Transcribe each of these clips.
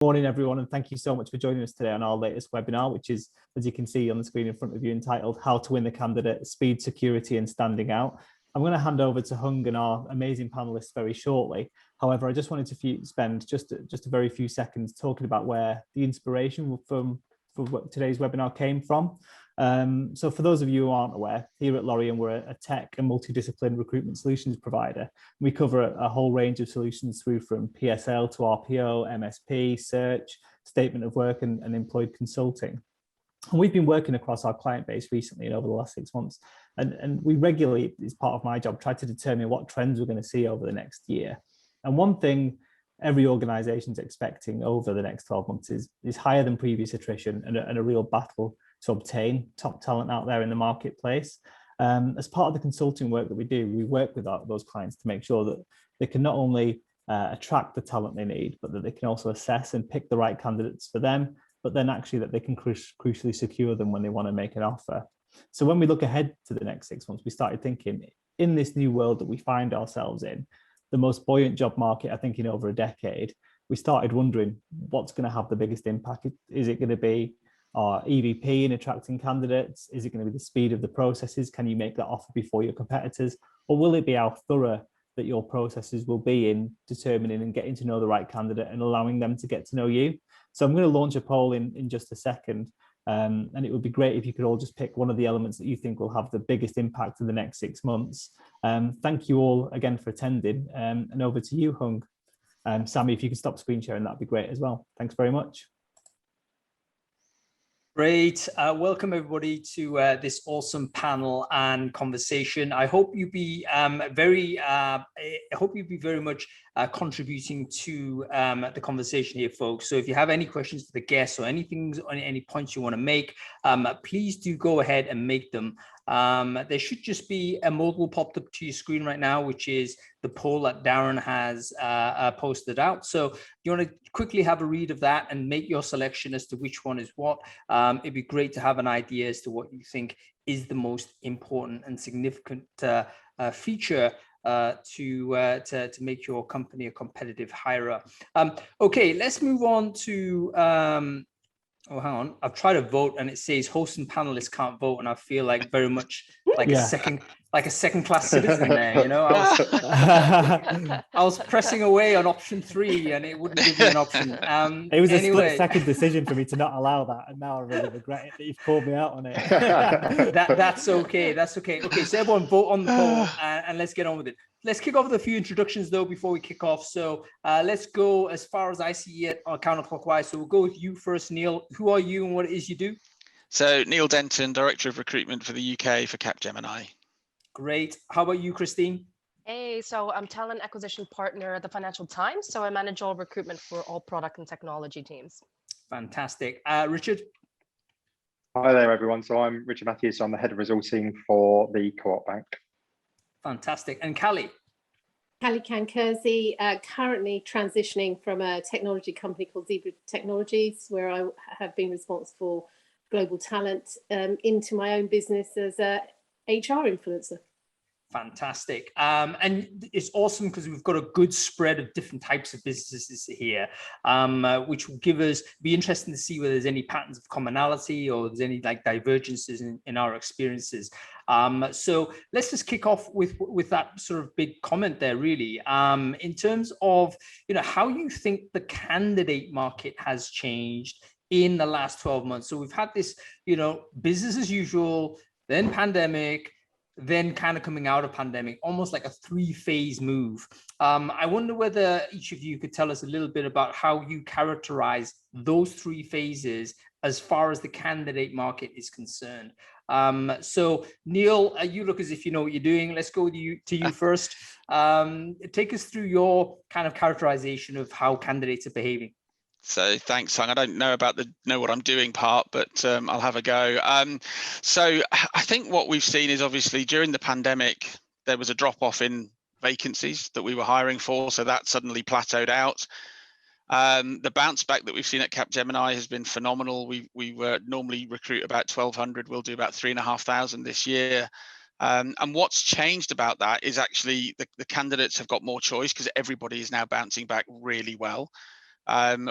Morning, everyone, and thank you so much for joining us today on our latest webinar, which is, as you can see on the screen in front of you, entitled How to Win the Candidate, Speed, Security and Standing Out. I'm going to hand over to Hung and our amazing panelists very shortly. However, I just wanted to spend just a very few seconds talking about where the inspiration for today's webinar came from. So for those of you who aren't aware, here at Lorien, we're a tech and multidisciplined recruitment solutions provider. We cover a whole range of solutions through from PSL to RPO, MSP, search, statement of work and employed consulting. And we've been working across our client base recently and over the last 6 months. And we regularly, as part of my job, try to determine what trends we're going to see over the next year. And one thing every organization is expecting over the next 12 months is higher than previous attrition and a real battle to obtain top talent out there in the marketplace. As part of the consulting work that we do, we work with those clients to make sure that they can not only attract the talent they need, but that they can also assess and pick the right candidates for them, but then actually that they can crucially secure them when they want to make an offer. So when we look ahead to the next 6 months, we started thinking, in this new world that we find ourselves in, the most buoyant job market, I think, in over a decade, we started wondering what's going to have the biggest impact. Is it going to be our EVP in attracting candidates? Is it going to be the speed of the processes? Can you make that offer before your competitors? Or will it be how thorough that your processes will be in determining and getting to know the right candidate and allowing them to get to know you? So I'm going to launch a poll in just a second. And it would be great if you could all just pick one of the elements that you think will have the biggest impact in the next 6 months. Thank you all again for attending, and over to you, Hung. Sammy, if you could stop screen sharing, that'd be great as well. Thanks very much. Great. Welcome everybody to this awesome panel and conversation. I hope you be very much contributing to the conversation here, folks. So if you have any questions to the guests or any points you want to make, please do go ahead and make them. There should just be a modal popped up to your screen right now, which is the poll that Darren has posted out. So you want to quickly have a read of that and make your selection as to which one is what. It'd be great to have an idea as to what you think is the most important and significant feature to make your company a competitive hirer. Okay, let's move on to oh, hang on. I've tried to vote and it says hosts and panelists can't vote, and I feel like very much like a second class citizen there, you know. I was pressing away on option 3 and it wouldn't give me an option. It was a split-second decision for me to not allow that, and now I really regret it that you've called me out on it. That's okay. That's okay. Okay, so everyone vote on the poll and let's get on with it. Let's kick off with a few introductions though before we kick off. So let's go as far as I see it on counterclockwise. So we'll go with you first, Neil. Who are you and what it is you do? So Neil Denton, Director of Recruitment for the UK for Capgemini. Great. How about you, Christine? Hey, so I'm Talent Acquisition Partner at the Financial Times. So I manage all recruitment for all product and technology teams. Fantastic. Richard? Hi there, everyone. So I'm Richard Matthews. So I'm the Head of Resourcing for the Co-op Bank. Fantastic. And Kally? Kally Kang-Kersey, currently transitioning from a technology company called Zebra Technologies, where I have been responsible for global talent, into my own business as a HR influencer. Fantastic. And it's awesome because we've got a good spread of different types of businesses here, which will be interesting to see whether there's any patterns of commonality or there's any like divergences in our experiences. So let's just kick off with that sort of big comment there, really, in terms of, you know, how you think the candidate market has changed in the last 12 months. So we've had this, you know, business as usual, then pandemic, then kind of coming out of pandemic, almost like a 3-phase move. I wonder whether each of you could tell us a little bit about how you characterize those 3 phases as far as the candidate market is concerned. So Neil, you look as if you know what you're doing. Let's go to you first. Take us through your kind of characterization of how candidates are behaving. So thanks, Hung. I don't know about the know what I'm doing part, but I'll have a go. So I think what we've seen is obviously during the pandemic, there was a drop off in vacancies that we were hiring for. So that suddenly plateaued out. The bounce back that we've seen at Capgemini has been phenomenal. We were normally recruit about 1,200. We'll do about 3,500 this year. And what's changed about that is actually the candidates have got more choice because everybody is now bouncing back really well.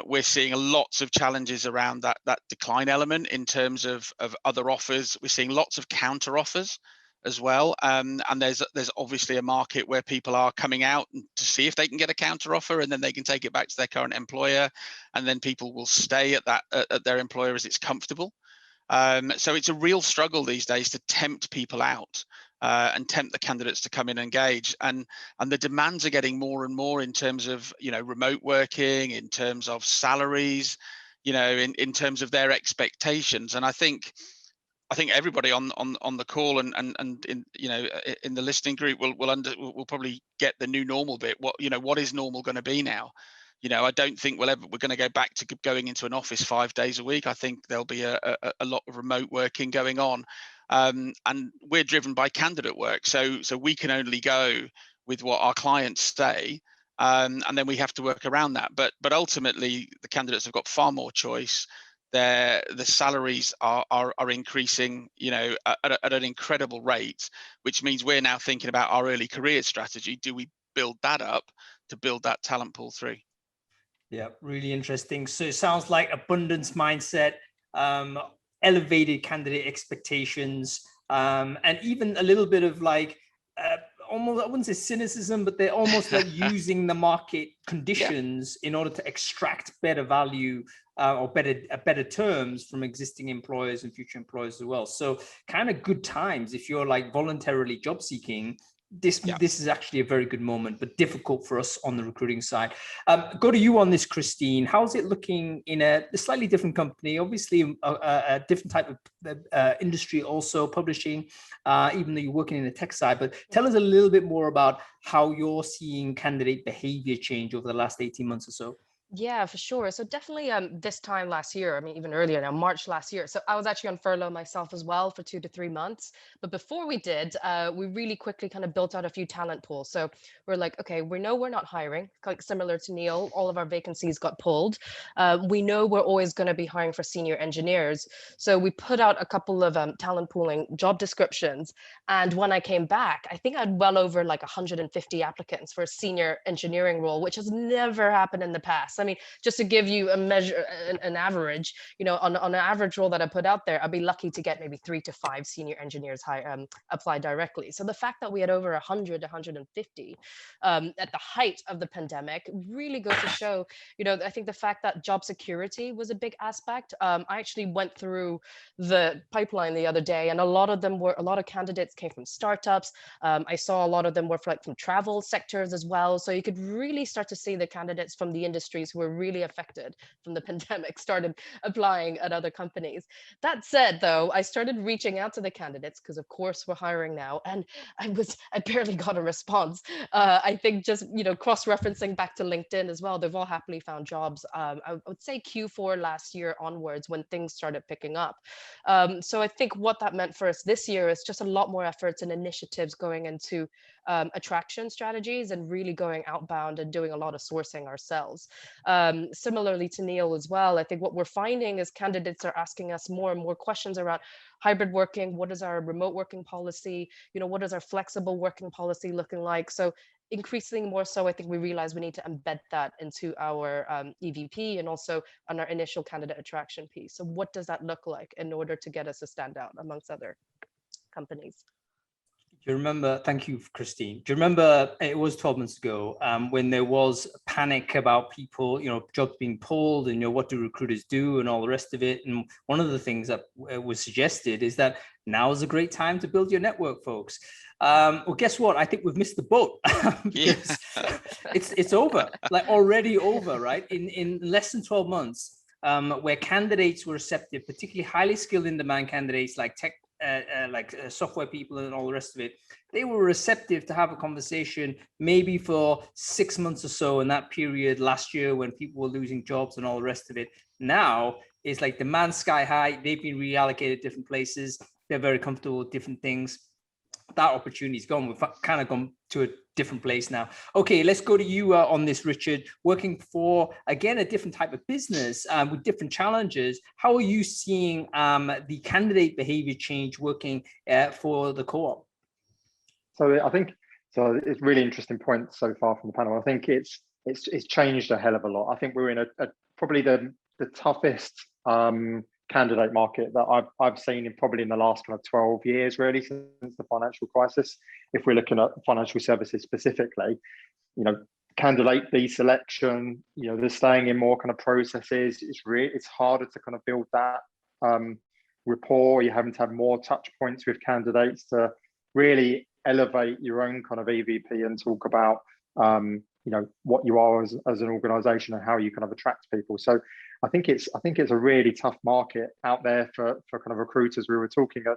We're seeing lots of challenges around that decline element in terms of other offers. We're seeing lots of counter offers as well, and there's obviously a market where people are coming out to see if they can get a counter offer, and then they can take it back to their current employer, and then people will stay at their employer as it's comfortable. So it's a real struggle these days to tempt people out and tempt the candidates to come in and engage, and the demands are getting more and more in terms of, you know, remote working, in terms of salaries, you know, in terms of their expectations. And I think everybody on the call and in, you know, in the listening group will probably get the new normal bit. What is normal going to be now? You know, I don't think we're going to go back to going into an office 5 days a week. I think there'll be a lot of remote working going on, and we're driven by candidate work. So we can only go with what our clients say, and then we have to work around that. But ultimately, the candidates have got far more choice. The salaries are increasing, you know, at an incredible rate, which means we're now thinking about our early career strategy. Do we build that up to build that talent pool through? Yeah, really interesting. So it sounds like abundance mindset, elevated candidate expectations, and even a little bit of like almost, I wouldn't say cynicism, but they're almost like using the market conditions in order to extract better value or better terms from existing employers and future employers as well. So kind of good times if you're like voluntarily job seeking. This is actually a very good moment, but difficult for us on the recruiting side. Go to you on this, Christine. How's it looking in a slightly different company? Obviously, a different type of industry, also publishing, even though you're working in the tech side. But tell us a little bit more about how you're seeing candidate behavior change over the last 18 months or so. Yeah, for sure. So definitely this time last year, I mean, even earlier now, March last year. So I was actually on furlough myself as well for 2 to 3 months. But before we did, we really quickly kind of built out a few talent pools. So we're like, okay, we know we're not hiring, like similar to Neil, all of our vacancies got pulled. We know we're always going to be hiring for senior engineers. So we put out a couple of talent pooling job descriptions. And when I came back, I think I had well over like 150 applicants for a senior engineering role, which has never happened in the past. I mean, just to give you a measure, an average, you know, on an average role that I put out there, I'd be lucky to get maybe 3 to 5 senior engineers apply directly. So the fact that we had over 100, 150 at the height of the pandemic really goes to show, you know, I think the fact that job security was a big aspect. I actually went through the pipeline the other day, and a lot of candidates came from startups. I saw a lot of them were from travel sectors as well. So you could really start to see the candidates from the industries who were really affected from the pandemic started applying at other companies. That said, though, I started reaching out to the candidates because, of course, we're hiring now, and I barely got a response. I think just, you know, cross-referencing back to LinkedIn as well, they've all happily found jobs. I would say Q4 last year onwards when things started picking up. So I think what that meant for us this year is just a lot more efforts and initiatives going into attraction strategies and really going outbound and doing a lot of sourcing ourselves. Similarly to Neil as well, I think what we're finding is candidates are asking us more and more questions around hybrid working. What is our remote working policy? You know, what is our flexible working policy looking like? So increasingly more so, I think we realize we need to embed that into our EVP and also on our initial candidate attraction piece. So what does that look like in order to get us to stand out amongst other companies? Do you remember, thank you, Christine. Do you remember it was 12 months ago when there was panic about people, you know, jobs being pulled and, you know, what do recruiters do and all the rest of it? And one of the things that was suggested is that now is a great time to build your network, folks. Well, guess what? I think we've missed the boat because it's over, like already over, right? In less than 12 months, where candidates were receptive, particularly highly skilled in-demand candidates like tech, software people and all the rest of it, they were receptive to have a conversation maybe for 6 months or so in that period last year when people were losing jobs and all the rest of it. Now it's like demand sky high. They've been reallocated different places. They're very comfortable with different things. That opportunity's gone. We've kind of gone to a different place now. Okay, let's go to you on this, Richard. Working for, again, a different type of business with different challenges. How are you seeing the candidate behavior change working for the co-op? So I think So it's really interesting point so far from the panel. I think it's changed a hell of a lot. I think we're in a probably the toughest candidate market that I've seen in probably in the last kind of 12 years, really, since the financial crisis. If we're looking at financial services specifically, you know, candidate deselection, you know, they're staying in more kind of processes. It's harder to kind of build that rapport. You're having to have more touch points with candidates to really elevate your own kind of EVP and talk about you know, what you are as an organization and how you kind of attract people. So I think it's a really tough market out there for kind of recruiters. We were talking at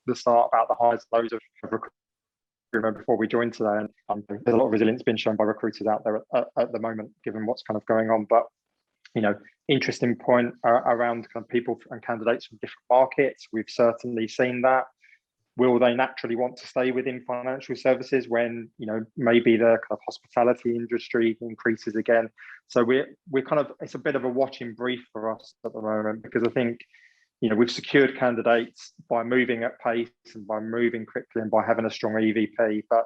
the start about the highs and lows of recruitment before we joined today, and there's a lot of resilience being shown by recruiters out there at the moment, given what's kind of going on. But you know, interesting point around kind of people and candidates from different markets. We've certainly seen that. Will they naturally want to stay within financial services when, you know, maybe the kind of hospitality industry increases again? So we're kind of, it's a bit of a watching brief for us at the moment, because I think, you know, we've secured candidates by moving at pace and by moving quickly and by having a strong EVP. But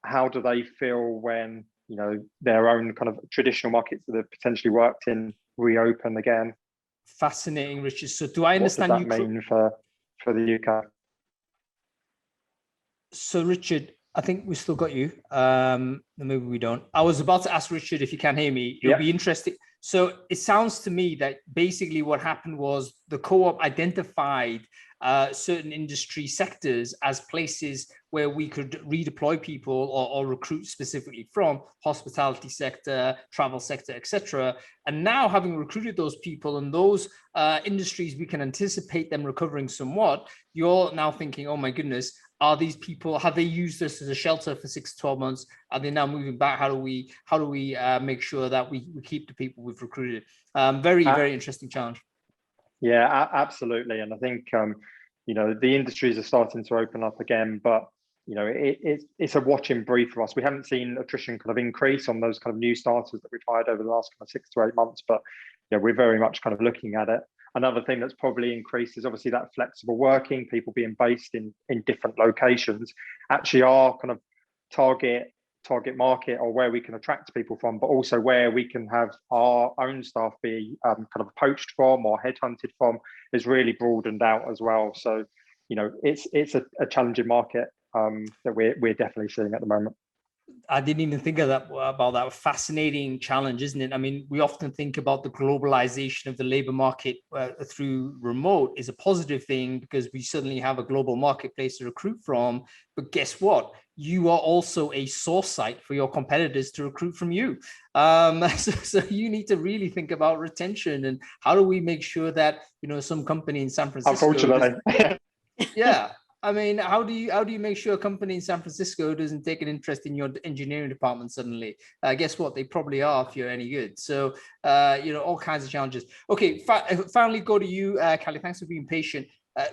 how do they feel when, you know, their own kind of traditional markets that they've potentially worked in reopen again? Fascinating, Richard. So do I understand what does that mean for the UK? So Richard, I think we still got you. Maybe we don't. I was about to ask Richard if you can hear me. It'll be interesting. So it sounds to me that basically what happened was the co-op identified certain industry sectors as places where we could redeploy people or recruit specifically from: hospitality sector, travel sector, etc. And now, having recruited those people in those industries, we can anticipate them recovering somewhat. You're now thinking, oh my goodness, are these people, have they used this as a shelter for 6 to 12 months? Are they now moving back? How do we make sure that we keep the people we've recruited? Very interesting challenge. Yeah, absolutely. And I think, you know, the industries are starting to open up again, but, you know, it's a watching brief for us. We haven't seen attrition kind of increase on those kind of new starters that we've hired over the last kind of 6 to 8 months, but, you know, we're very much kind of looking at it. Another thing that's probably increased is obviously that flexible working, people being based in different locations. Actually, our kind of target market, or where we can attract people from, but also where we can have our own staff be kind of poached from or headhunted from, is really broadened out as well. So, you know, it's a challenging market that we're definitely seeing at the moment. I didn't even think of that, about that. Fascinating challenge, isn't it? I mean, we often think about the globalization of the labor market through remote is a positive thing, because we suddenly have a global marketplace to recruit from. But guess what? You are also a source site for your competitors to recruit from you. So you need to really think about retention and how do we make sure that, you know, some company in San Francisco. Unfortunately. Yeah. I mean, how do you make sure a company in San Francisco doesn't take an interest in your engineering department suddenly? Guess what? They probably are if you're any good. So, you know, all kinds of challenges. Okay, finally go to you, Kally. Thanks for being patient.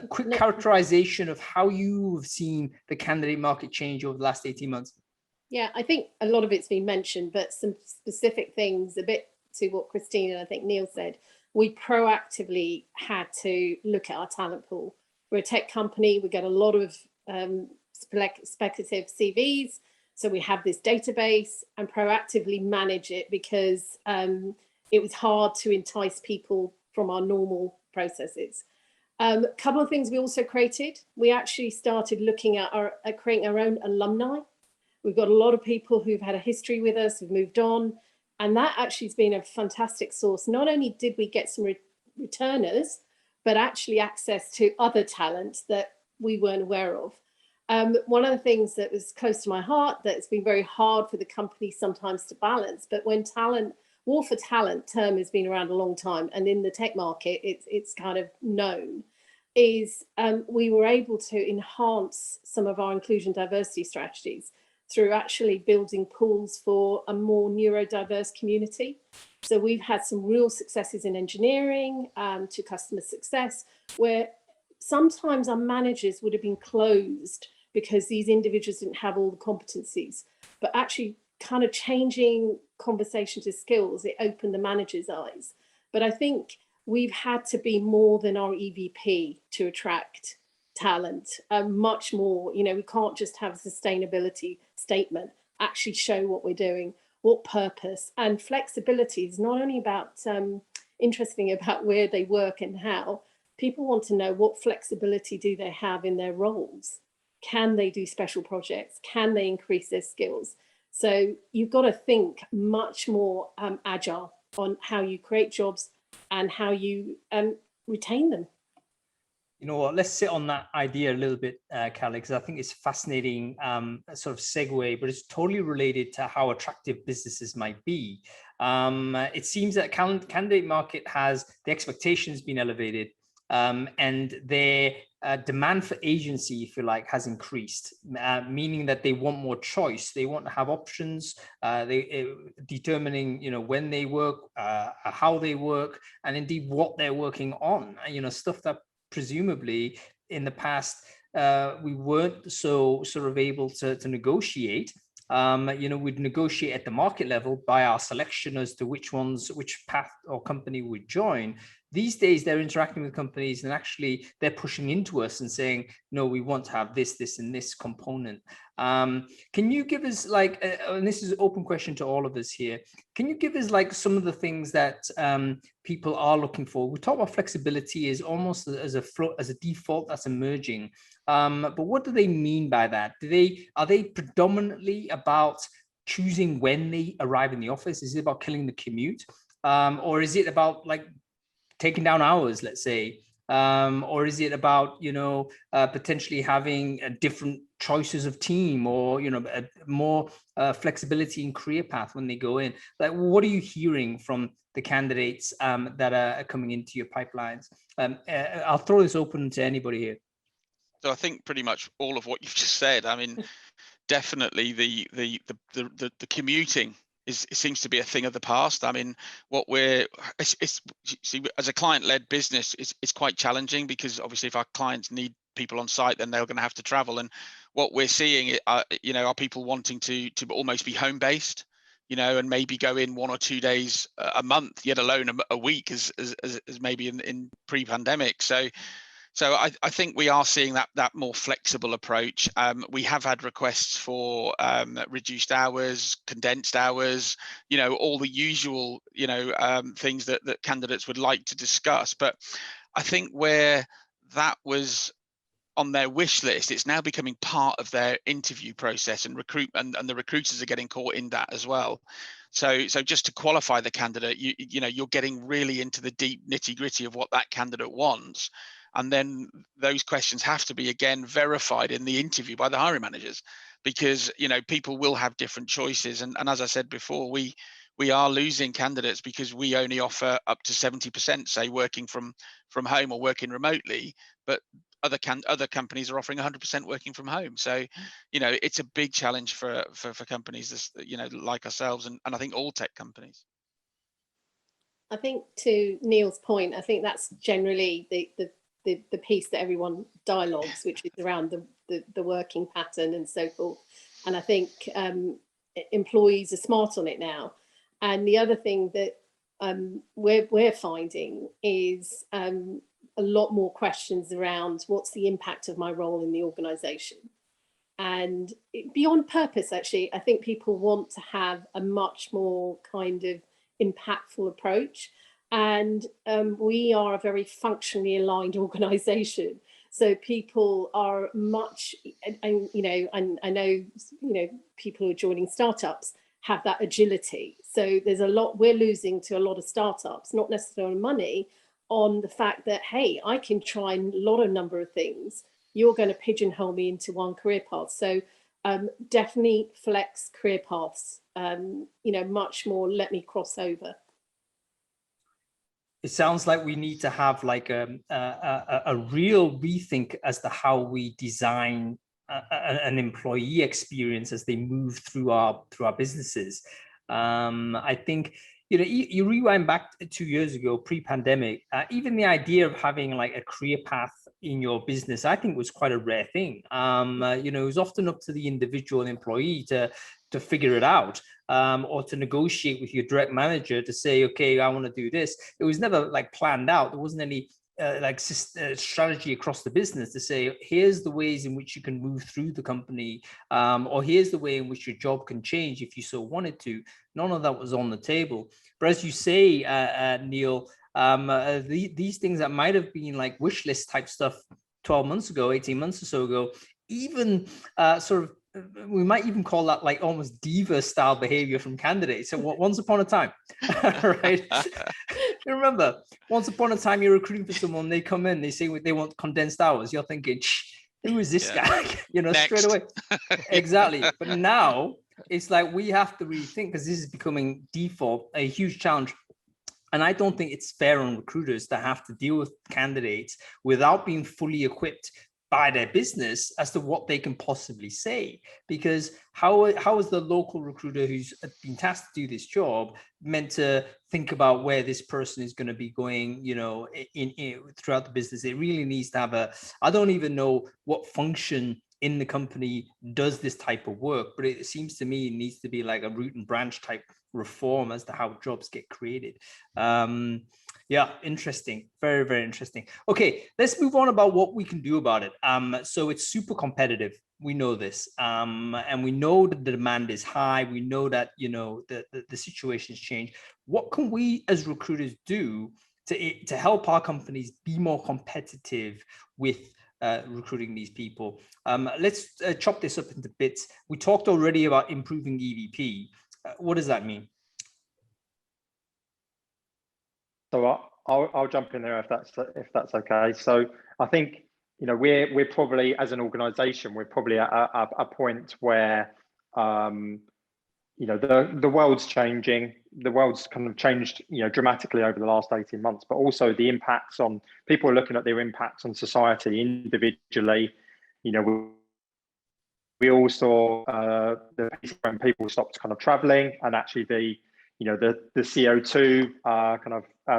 Quick characterization of how you've seen the candidate market change over the last 18 months. Yeah, I think a lot of it's been mentioned, but some specific things, a bit to what Christine and I think Neil said. We proactively had to look at our talent pool. We're a tech company. We get a lot of speculative CVs. So we have this database and proactively manage it, because it was hard to entice people from our normal processes. A couple of things we also created. We actually started looking at creating our own alumni. We've got a lot of people who've had a history with us, who've moved on. And that actually has been a fantastic source. Not only did we get some returners, but actually access to other talent that we weren't aware of. One of the things that was close to my heart, that's been very hard for the company sometimes to balance, but when war for talent term has been around a long time, and in the tech market, it's kind of known, is we were able to enhance some of our inclusion diversity strategies through actually building pools for a more neurodiverse community. So we've had some real successes in engineering to customer success, where sometimes our managers would have been closed because these individuals didn't have all the competencies, but actually kind of changing conversation to skills, it opened the manager's eyes. But I think we've had to be more than our EVP to attract talent, much more. You know, we can't just have a sustainability statement, actually show what we're doing, what purpose. And flexibility is not only about interesting about where they work and how. People want to know what flexibility do they have in their roles. Can they do special projects? Can they increase their skills? So you've got to think much more agile on how you create jobs and how you retain them. You know what, let's sit on that idea a little bit, Kally, because I think it's fascinating sort of segue, but it's totally related to how attractive businesses might be. It seems that candidate market has, the expectations been elevated, and their demand for agency, if you like, has increased, meaning that they want more choice. They want to have options, determining, you know, when they work, how they work, and indeed what they're working on, you know, stuff that presumably in the past we weren't so sort of able to negotiate. You know, we'd negotiate at the market level by our selection as to which path or company would join. These days, they're interacting with companies and actually they're pushing into us and saying, no, we want to have this, this, and this component. Can you give us like, and this is an open question to all of us here, can you give us like some of the things that people are looking for? We talk about flexibility as almost as a default that's emerging. But what do they mean by that? Are they predominantly about choosing when they arrive in the office? Is it about killing the commute? Or is it about like taking down hours, let's say? Or is it about, you know, potentially having different choices of team, or, you know, more flexibility in career path when they go in? Like, what are you hearing from the candidates that are coming into your pipelines? I'll throw this open to anybody here. So I think pretty much all of what you've just said. I mean, definitely the commuting it seems to be a thing of the past. I mean, what see, as a client-led business, it's quite challenging, because obviously if our clients need people on site, then they're going to have to travel. And what we're seeing, you know, are people wanting to almost be home-based, you know, and maybe go in 1 or 2 days a month, yet alone a week, as maybe in pre-pandemic. So I think we are seeing that more flexible approach. We have had requests for reduced hours, condensed hours, you know, all the usual, you know, things that candidates would like to discuss. But I think where that was on their wish list, it's now becoming part of their interview process and recruitment, and the recruiters are getting caught in that as well. So just to qualify the candidate, you know, you're getting really into the deep nitty-gritty of what that candidate wants. And then those questions have to be, again, verified in the interview by the hiring managers, because, you know, people will have different choices. And as I said before, we are losing candidates because we only offer up to 70%, say, working from home or working remotely, but other companies are offering 100% working from home. So, you know, it's a big challenge for companies, you know, like ourselves, and I think all tech companies. I think to Neil's point, I think that's generally the piece that everyone dialogues, which is around the working pattern and so forth. And I think employees are smart on it now. And the other thing that we're finding is a lot more questions around what's the impact of my role in the organisation. And beyond purpose, actually, I think people want to have a much more kind of impactful approach. And we are a very functionally aligned organisation, so people are much, and you know, and I know, you know, people who are joining startups have that agility. So there's a lot we're losing to a lot of startups, not necessarily money, on the fact that, hey, I can try a number of things. You're going to pigeonhole me into one career path. So definitely flex career paths. You know, much more. Let me cross over. It sounds like we need to have like a real rethink as to how we design an employee experience as they move through our businesses. I think, you know, you rewind back 2 years ago, pre-pandemic, even the idea of having like a career path in your business, I think was quite a rare thing. You know, it was often up to the individual employee to figure it out, or to negotiate with your direct manager to say, okay, I want to do this. It was never like planned out. There wasn't any strategy across the business to say, here's the ways in which you can move through the company, or here's the way in which your job can change if you so wanted to. None of that was on the table. But as you say, Neil, these things that might have been like wish list type stuff 12 months ago, 18 months or so ago, even we might even call that like almost diva style behavior from candidates. So once upon a time, right? You remember, once upon a time, you're recruiting for someone, they come in, they say they want condensed hours. You're thinking, who is this guy? Next. Straight away. Exactly. But now it's like we have to rethink, because this is becoming default, a huge challenge. And I don't think it's fair on recruiters to have to deal with candidates without being fully equipped by their business as to what they can possibly say. Because how is the local recruiter who's been tasked to do this job meant to think about where this person is going to be going, in throughout the business? It really needs to have I don't even know what function in the company does this type of work, but it seems to me it needs to be like a root and branch type reform as to how jobs get created. Yeah, interesting. Very, very interesting. Okay, let's move on about what we can do about it. So it's super competitive. We know this, and we know that the demand is high. We know that the situation's changed. What can we as recruiters do to help our companies be more competitive with recruiting these people? Let's chop this up into bits. We talked already about improving EVP. What does that mean? So I'll jump in there if that's okay. So I think we're probably, as an organisation, we're probably at a point where the world's changing. The world's kind of changed dramatically over the last 18 months, but also the impacts on people are looking at their impacts on society individually. We all saw the when people stopped kind of traveling, and actually the CO2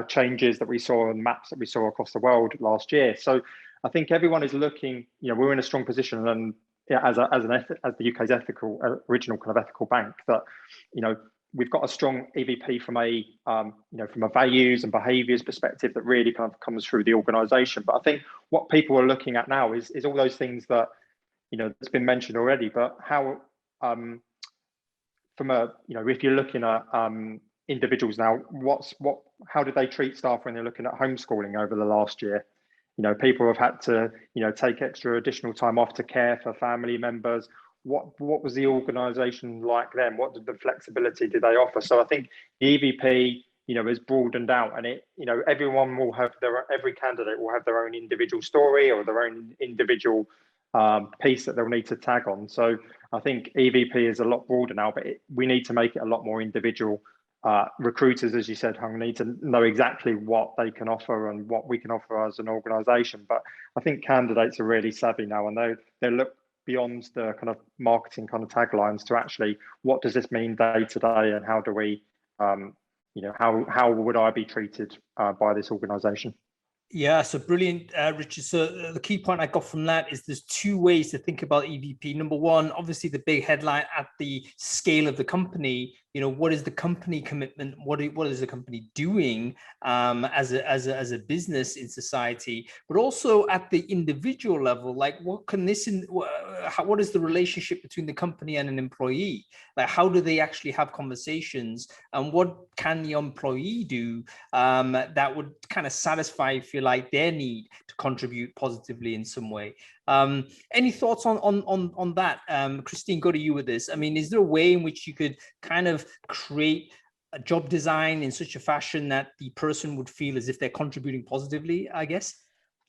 changes that we saw on maps that we saw across the world last year. So I think everyone is looking. We're in a strong position, and as the UK's original kind of ethical bank, that we've got a strong EVP from a values and behaviours perspective that really kind of comes through the organisation. But I think what people are looking at now is all those things that that's been mentioned already. But how if you're looking at individuals now, how do they treat staff when they're looking at homeschooling over the last year? People have had to take extra additional time off to care for family members. What was the organisation like then? What did the flexibility did they offer? So I think the EVP is broadened out, and everyone will have every candidate will have their own individual story or their own individual piece that they'll need to tag on. So I think EVP is a lot broader now, but we need to make it a lot more individual. Recruiters, as you said, Hung, need to know exactly what they can offer and what we can offer as an organisation. But I think candidates are really savvy now, and they look beyond the kind of marketing kind of taglines to actually what does this mean day to day, and how do we, how would I be treated by this organisation? Yeah, so brilliant, Richard. So the key point I got from that is there's two ways to think about EVP. Number one, obviously the big headline at the scale of the company. What is the company commitment? What is the company doing as a business in society? But also at the individual level, like what is the relationship between the company and an employee? Like how do they actually have conversations, and what can the employee do that would kind of satisfy, if you like, their need to contribute positively in some way? Any thoughts on that? Christine, go to you with this. I mean, is there a way in which you could kind of create a job design in such a fashion that the person would feel as if they're contributing positively, I guess?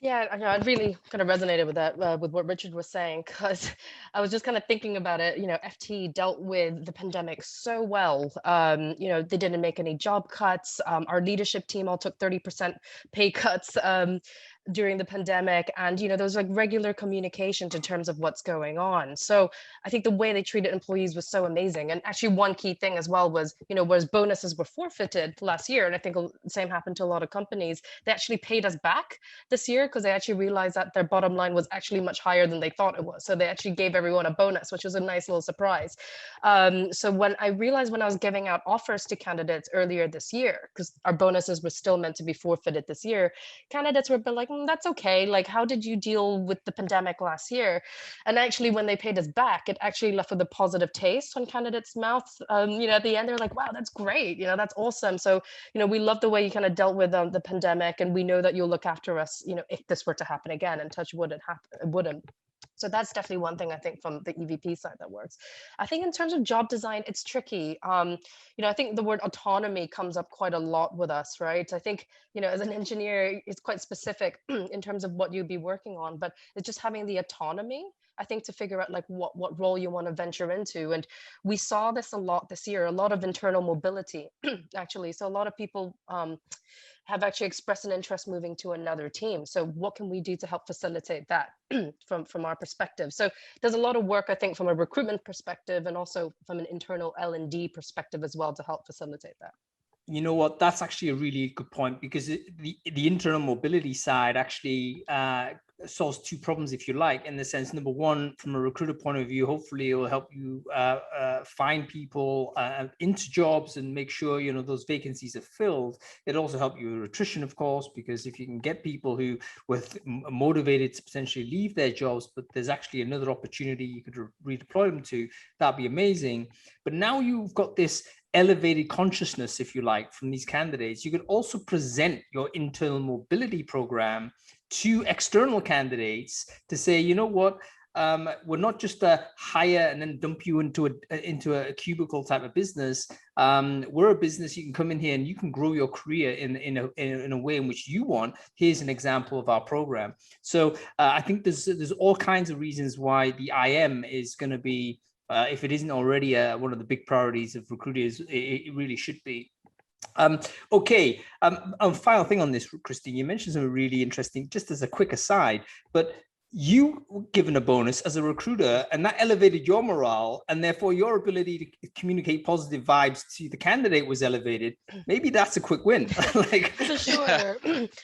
Yeah, I really kind of resonated with that, with what Richard was saying, because I was just kind of thinking about it. FT dealt with the pandemic so well. They didn't make any job cuts. Our leadership team all took 30% pay cuts. during the pandemic, and there was like regular communication in terms of what's going on. So I think the way they treated employees was so amazing. And actually one key thing as well was, whereas bonuses were forfeited last year, and I think the same happened to a lot of companies, they actually paid us back this year because they actually realized that their bottom line was actually much higher than they thought it was. So they actually gave everyone a bonus, which was a nice little surprise. So when I realized when I was giving out offers to candidates earlier this year, because our bonuses were still meant to be forfeited this year, candidates were like, that's okay. Like, how did you deal with the pandemic last year? And actually, when they paid us back, it actually left with a positive taste on candidates' mouths. At the end, they're like, wow, that's great. That's awesome. So, we love the way you kind of dealt with the pandemic, and we know that you'll look after us, if this were to happen again, and touch wood, it wouldn't. So that's definitely one thing I think from the EVP side that works. I think in terms of job design, it's tricky. I think the word autonomy comes up quite a lot with us, right? I think, as an engineer, it's quite specific in terms of what you'd be working on, but it's just having the autonomy, I think, to figure out like what role you want to venture into. And we saw this a lot this year, a lot of internal mobility, actually. So a lot of people have actually expressed an interest moving to another team. So what can we do to help facilitate that from our perspective? So there's a lot of work, I think, from a recruitment perspective and also from an internal L&D perspective as well to help facilitate that. You know what, that's actually a really good point, because the internal mobility side actually solves two problems, if you like, in the sense, number one, from a recruiter point of view, hopefully it will help you find people into jobs and make sure, those vacancies are filled. It also helps you with attrition, of course, because if you can get people who were motivated to potentially leave their jobs, but there's actually another opportunity you could redeploy them to, that'd be amazing. But now you've got this elevated consciousness, if you like, from these candidates. You could also present your internal mobility program to external candidates to say, you know what, we're not just a hire and then dump you into a cubicle type of business. We're a business, you can come in here and you can grow your career in a way in which you want. Here's an example of our program. So I think there's all kinds of reasons why the IM is going to be, if it isn't already one of the big priorities of recruiters, it really should be. Okay, final thing on this, Christine, you mentioned something really interesting, just as a quick aside, but you were given a bonus as a recruiter, and that elevated your morale, and therefore your ability to communicate positive vibes to the candidate was elevated. Maybe that's a quick win. Like, for sure,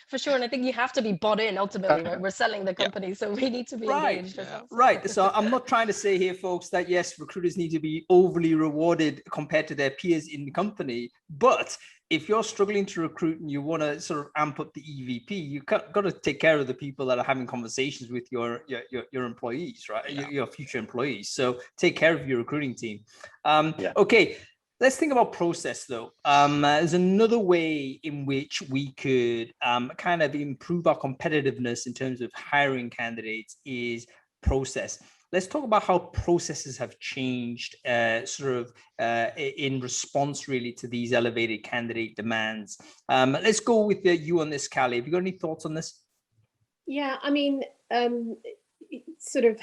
for sure. And I think you have to be bought in ultimately, right? We're selling the company, so we need to be engaged. Right. So I'm not trying to say here, folks, that yes, recruiters need to be overly rewarded compared to their peers in the company, but if you're struggling to recruit and you want to sort of amp up the EVP, you've got to take care of the people that are having conversations with your employees, right? Yeah. Your future employees. So take care of your recruiting team. Okay, let's think about process though. There's another way in which we could kind of improve our competitiveness in terms of hiring candidates is process. Let's talk about how processes have changed in response really to these elevated candidate demands. Let's go with you on this, Kally. Have you got any thoughts on this? Yeah, I mean, sort of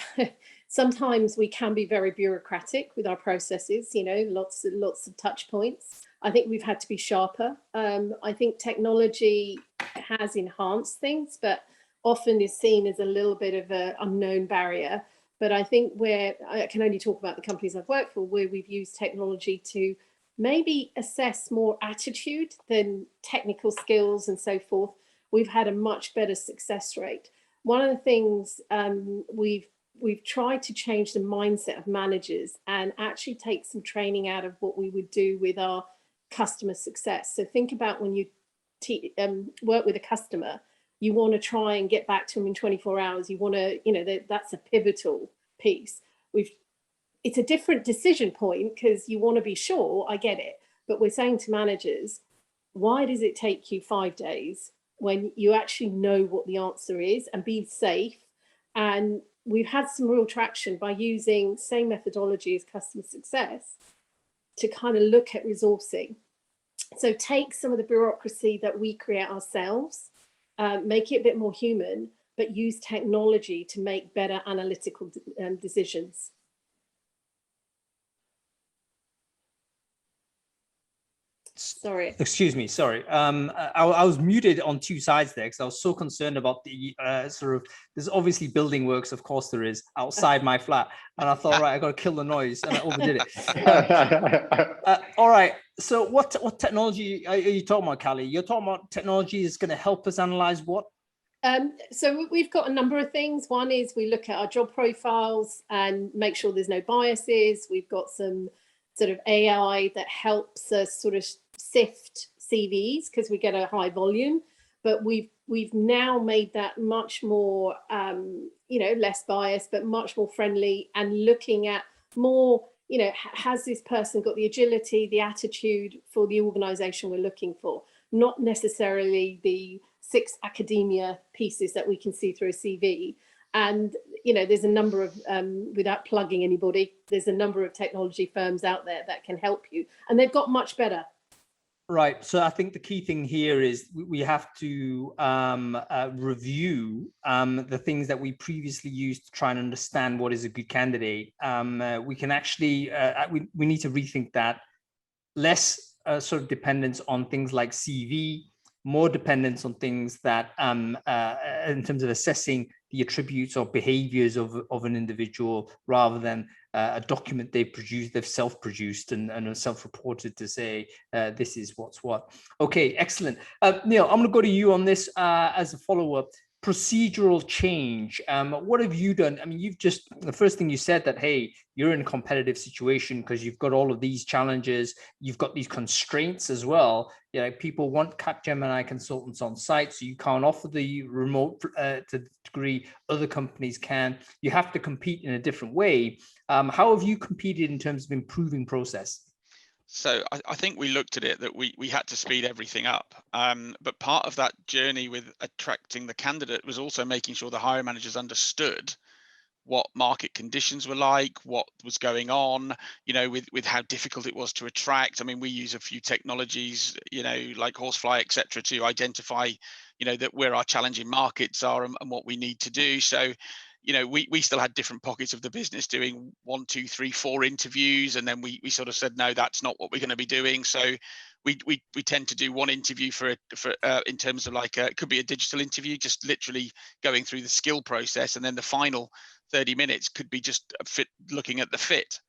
sometimes we can be very bureaucratic with our processes, lots of touch points. I think we've had to be sharper. I think technology has enhanced things, but often is seen as a little bit of an unknown barrier. But I think I can only talk about the companies I've worked for, where we've used technology to maybe assess more attitude than technical skills and so forth. We've had a much better success rate. One of the things we've tried to change the mindset of managers and actually take some training out of what we would do with our customer success. So think about when you work with a customer, you want to try and get back to them in 24 hours. You want to, that's a pivotal piece. It's a different decision point because you want to be sure, I get it. But we're saying to managers, why does it take you 5 days when you actually know what the answer is, and be safe? And we've had some real traction by using same methodology as customer success to kind of look at resourcing. So take some of the bureaucracy that we create ourselves, make it a bit more human, but use technology to make better analytical decisions. Sorry. Excuse me, sorry. I was muted on two sides there because I was so concerned about the there's obviously building works, of course there is, outside my flat. And I thought, right, I got to kill the noise, and I overdid it. All right, so what technology are you talking about, Kally? You're talking about technology is going to help us analyze what? So we've got a number of things. One is we look at our job profiles and make sure there's no biases. We've got some sort of AI that helps us sort of sift CVs because we get a high volume, but we've now made that much more, less biased, but much more friendly, and looking at more, has this person got the agility, the attitude for the organization we're looking for, not necessarily the 6 academia pieces that we can see through a CV. And, there's a number of, without plugging anybody, there's a number of technology firms out there that can help you, and they've got much better. Right. So I think the key thing here is we have to review the things that we previously used to try and understand what is a good candidate. We can actually, we need to rethink that. Less sort of dependence on things like CV, more dependence on things that in terms of assessing the attributes or behaviors of an individual, rather than a document they've self-produced and self-reported to say this is what's what. Okay, excellent. Neil, I'm going to go to you on this as a follow-up. Procedural change. What have you done? I mean, the first thing you said that, hey, you're in a competitive situation because you've got all of these challenges, you've got these constraints as well. People want Capgemini consultants on site, so you can't offer the remote to the degree other companies can. You have to compete in a different way. How have you competed in terms of improving process? So I think we looked at it that we had to speed everything up. But part of that journey with attracting the candidate was also making sure the hiring managers understood what market conditions were like, what was going on, with how difficult it was to attract. I mean, we use a few technologies, like Horsefly, etc., to identify, that where our challenging markets are and what we need to do. So, we still had different pockets of the business doing 1, 2, 3, 4 interviews, and then we sort of said, no, that's not what we're going to be doing. So we tend to do 1 interview for in terms of like it could be a digital interview, just literally going through the skill process, and then the final 30 minutes could be just looking at the fit,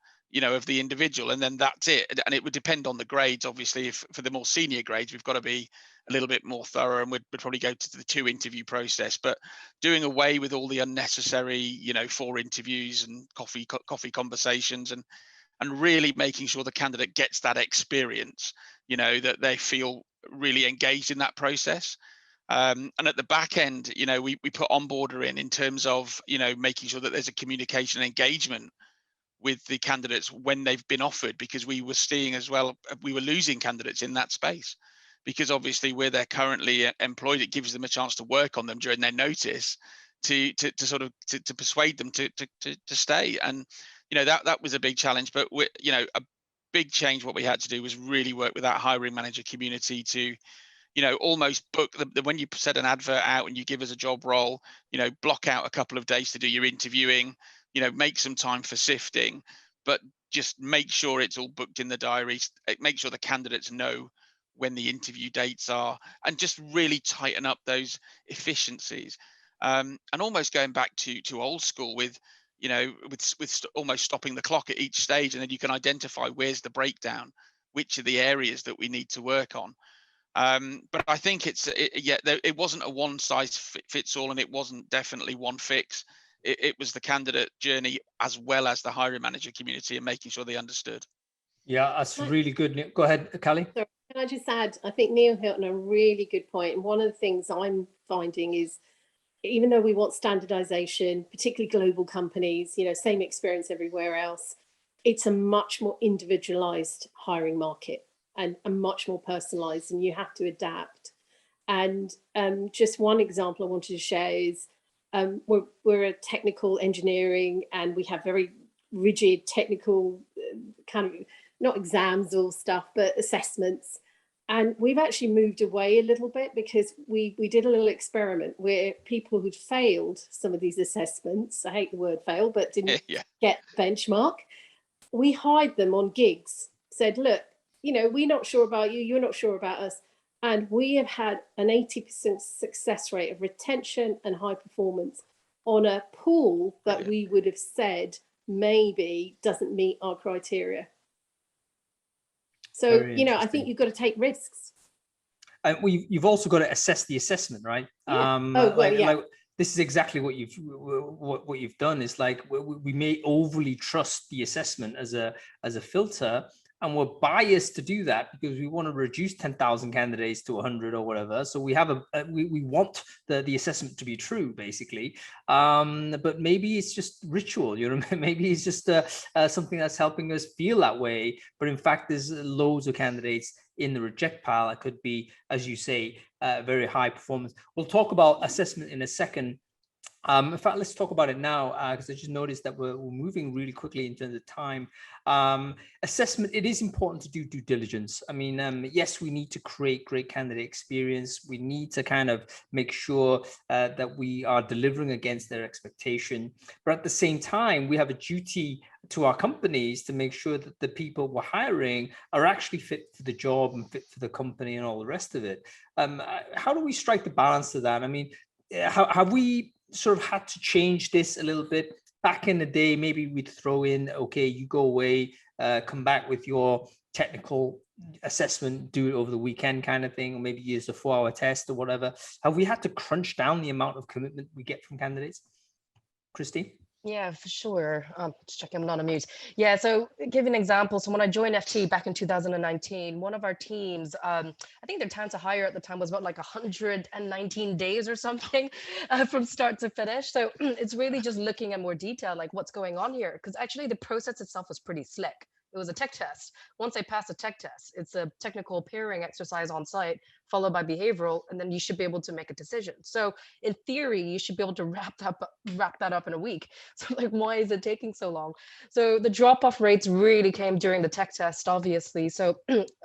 of the individual, and then that's it. And it would depend on the grades. Obviously, if for the more senior grades, we've got to be a little bit more thorough, and we'd probably go to the 2 interview process. But doing away with all the unnecessary, 4 interviews and coffee conversations, and really making sure the candidate gets that experience, that they feel really engaged in that process. And at the back end, we put onboarder in terms of, making sure that there's a communication engagement with the candidates when they've been offered, because we were seeing as well, we were losing candidates in that space, because obviously where they're currently employed, it gives them a chance to work on them during their notice to persuade them to stay. And, that was a big challenge, but a big change. What we had to do was really work with that hiring manager community to, almost book when you set an advert out and you give us a job role, block out a couple of days to do your interviewing, make some time for sifting, but just make sure it's all booked in the diaries. Make sure the candidates know when the interview dates are, and just really tighten up those efficiencies. And almost going back to old school with almost stopping the clock at each stage, and then you can identify where's the breakdown, which are the areas that we need to work on. But I think it wasn't a one size fits all, and it wasn't definitely one fix. It was the candidate journey as well as the hiring manager community, and making sure they understood. Yeah, that's really good. Go ahead, Kally. Sorry, can I just add, I think Neil hit on a really good point. And one of the things I'm finding is, even though we want standardization, particularly global companies, same experience everywhere else, it's a much more individualized hiring market and much more personalized, and you have to adapt. And just one example I wanted to share is, we're a technical engineering, and we have very rigid technical kind of, not exams or stuff, but assessments. And we've actually moved away a little bit, because we did a little experiment where people who'd failed some of these assessments, I hate the word fail, but didn't get benchmark, we hired them on gigs, said, look, you know, we're not sure about you, you're not sure about us. And we have had an 80% success rate of retention and high performance on a pool that we would have said maybe doesn't meet our criteria. So, you know, I think you've got to take risks. And you've also got to assess the assessment, right? Yeah. This is exactly what you've done. Is like we may overly trust the assessment as a filter, and we're biased to do that because we want to reduce 10,000 candidates to 100 or whatever. So we have we want the assessment to be true, basically. But maybe it's just ritual, you know. Maybe it's just something that's helping us feel that way. But in fact, there's loads of candidates in the reject pile that could be, as you say, very high performance. We'll talk about assessment in a second. In fact, let's talk about it now, because I just noticed that we're moving really quickly in terms of time. Assessment, it is important to do due diligence. I mean, yes, we need to create great candidate experience. We need to kind of make sure that we are delivering against their expectation. But at the same time, we have a duty to our companies to make sure that the people we're hiring are actually fit for the job and fit for the company and all the rest of it. How do we strike the balance of that? I mean, have we sort of had to change this a little bit? Back in the day, maybe we'd throw in, okay, you go away, come back with your technical assessment, do it over the weekend kind of thing, or maybe use a 4-hour test or whatever. Have we had to crunch down the amount of commitment we get from candidates? Christine? Yeah, for sure. Just checking I'm not on mute. Yeah, so give an example. So when I joined FT back in 2019, one of our teams, I think their time to hire at the time was about like 119 days or something from start to finish. So it's really just looking at more detail, like what's going on here. Because actually the process itself was pretty slick. It was a tech test. Once I pass a tech test, it's a technical pairing exercise on site, followed by behavioral, and then you should be able to make a decision. So in theory, you should be able to wrap that up in a week. So like, why is it taking so long? So the drop-off rates really came during the tech test, obviously. So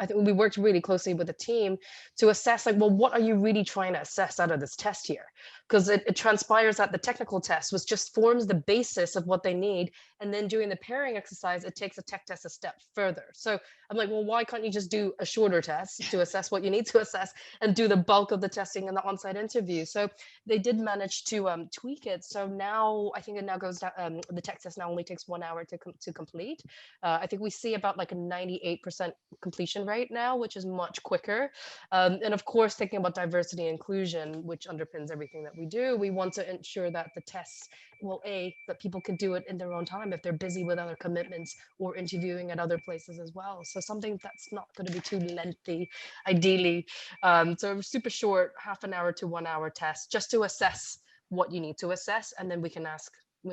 I think we worked really closely with the team to assess, like, well, what are you really trying to assess out of this test here? Because it transpires that the technical test was just forms the basis of what they need. And then during the pairing exercise, it takes a tech test a step further. So I'm like, well, why can't you just do a shorter test to assess what you need to assess and do the bulk of the testing in the on-site interview? So they did manage to tweak it. So now I think it now goes down, the tech test now only takes 1 hour to complete. I think we see about like a 98% completion rate now, which is much quicker. And of course, thinking about diversity and inclusion, which underpins everything that we do, we want to ensure that the tests, well, that people can do it in their own time if they're busy with other commitments or interviewing at other places as well. So something that's not going to be too lengthy, ideally. So super short, half an hour to 1 hour test, just to assess what you need to assess, and then we can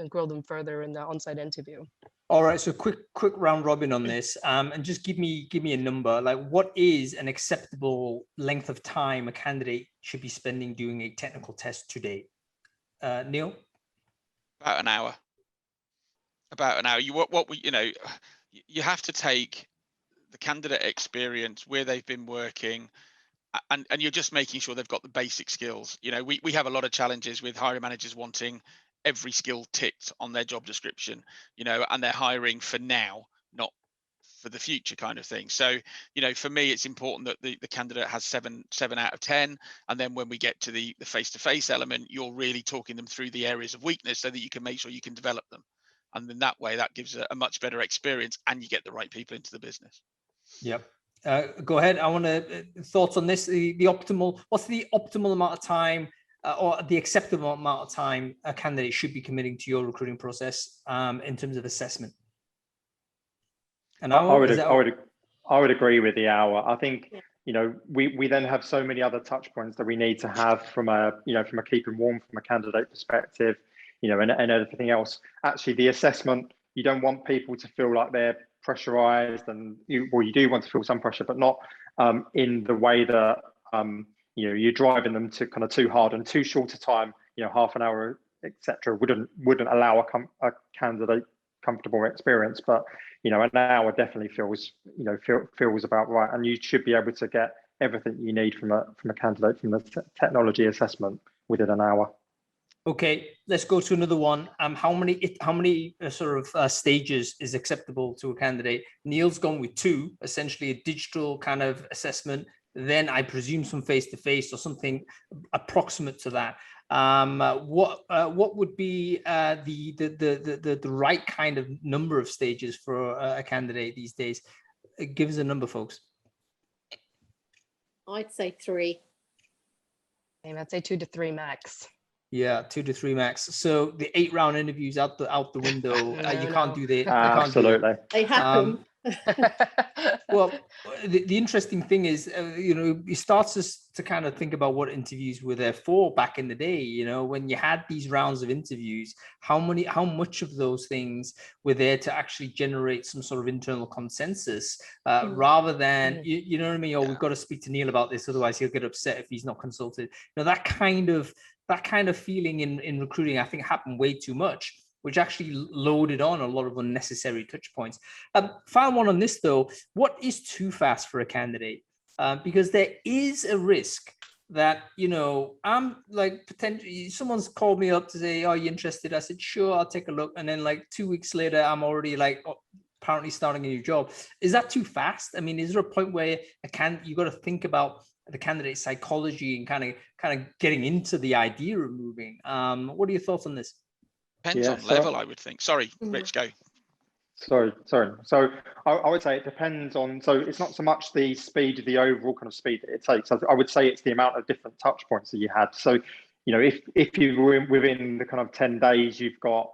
grow them further in the on-site interview. All right, so quick round robin on this, and just give me a number. Like, what is an acceptable length of time a candidate should be spending doing a technical test today? Neil? About an hour. About an hour. You have to take the candidate experience, where they've been working, and you're just making sure they've got the basic skills. You know, we have a lot of challenges with hiring managers wanting every skill ticked on their job description, you know, and they're hiring for now, not for the future kind of thing. So, you know, for me, it's important that the candidate has 7 out of 10. And then when we get to the face-to-face element, you're really talking them through the areas of weakness so that you can make sure you can develop them. And then that way, that gives a much better experience, and you get the right people into the business. Yep. Go ahead. I want to thoughts on this. The optimal. What's the optimal amount of time, or the acceptable amount of time a candidate should be committing to your recruiting process in terms of assessment? And I would agree with the hour. I think, you know, we then have so many other touch points that we need to have from a keeping warm from a candidate perspective, you know, and everything else. Actually, the assessment, you don't want people to feel like they're pressurized, and you do want to feel some pressure, but not in the way that you know, you're driving them to kind of too hard and too short a time. You know, half an hour, etc., wouldn't allow a candidate comfortable experience. But you know, an hour definitely feels about right, and you should be able to get everything you need from a candidate from the technology assessment within an hour. Okay, let's go to another one. How many sort of stages is acceptable to a candidate? Neil's gone with 2, essentially a digital kind of assessment, then I presume some face-to-face or something approximate to that. What would be the right kind of number of stages for a candidate these days? Give us a number, folks. I'd say 3. I'd say 2 to 3 max. Yeah, 2 to 3 max. So the 8-round interviews out the window. You can't do that. Absolutely. They happen. Well, the interesting thing is, it starts us to kind of think about what interviews were there for back in the day. When you had these rounds of interviews, how much of those things were there to actually generate some sort of internal consensus, rather than, you know what I mean? Oh, we've got to speak to Neil about this, otherwise he'll get upset if he's not consulted. That kind of feeling in recruiting, I think, happened way too much, which actually loaded on a lot of unnecessary touch points. Final one on this though, what is too fast for a candidate? Because there is a risk that, I'm like, potentially someone's called me up to say, are you interested? I said, sure, I'll take a look. And then like 2 weeks later, I'm already like, apparently starting a new job. Is that too fast? I mean, is there a point where you got to think about the candidate psychology and kind of getting into the idea of moving? What are your thoughts on this? Depends on level, I would think. Sorry, Rich, go. Sorry. So I would say it depends on, so it's not so much the speed, the overall kind of speed that it takes. I would say it's the amount of different touch points that you had. So, if you were within the kind of 10 days, you've got,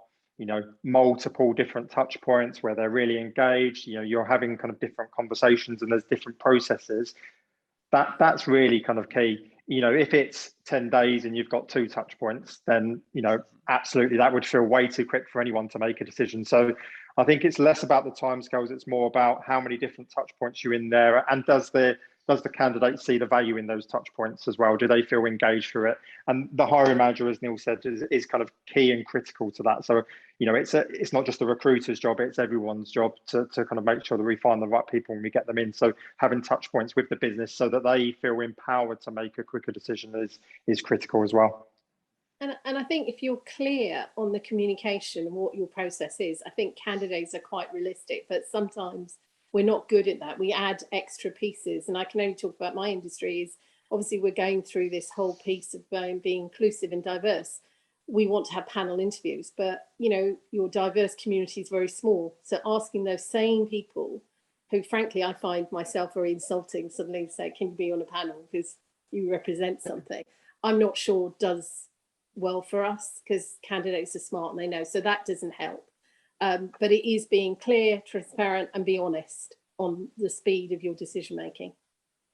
multiple different touch points where they're really engaged, you're having kind of different conversations and there's different processes. That's really kind of key. If it's 10 days and you've got 2 touch points, then, absolutely that would feel way too quick for anyone to make a decision. So I think it's less about the timescales, it's more about how many different touch points you're in there, and does the candidate see the value in those touch points as well? Do they feel engaged through it? And the hiring manager, as Neil said, is kind of key and critical to that. So, it's not just the recruiter's job, it's everyone's job to kind of make sure that we find the right people when we get them in. So having touch points with the business so that they feel empowered to make a quicker decision is critical as well. And I think if you're clear on the communication and what your process is, I think candidates are quite realistic, but sometimes we're not good at that. We add extra pieces, and I can only talk about my industry. Is obviously we're going through this whole piece of being inclusive and diverse. We want to have panel interviews, but your diverse community is very small. So asking those same people, who frankly I find myself very insulting, suddenly say, "Can you be on a panel because you represent something?" I'm not sure does well for us, because candidates are smart and they know, so that doesn't help. But it is being clear, transparent, and be honest on the speed of your decision making.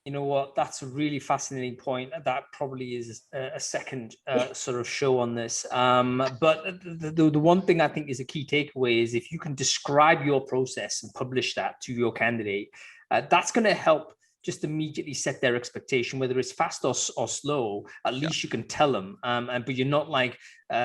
You know what? That's a really fascinating point. That probably is a second sort of show on this. But the one thing I think is a key takeaway is if you can describe your process and publish that to your candidate, that's going to help just immediately set their expectation, whether it's fast or slow. At least you can tell them, but you're not like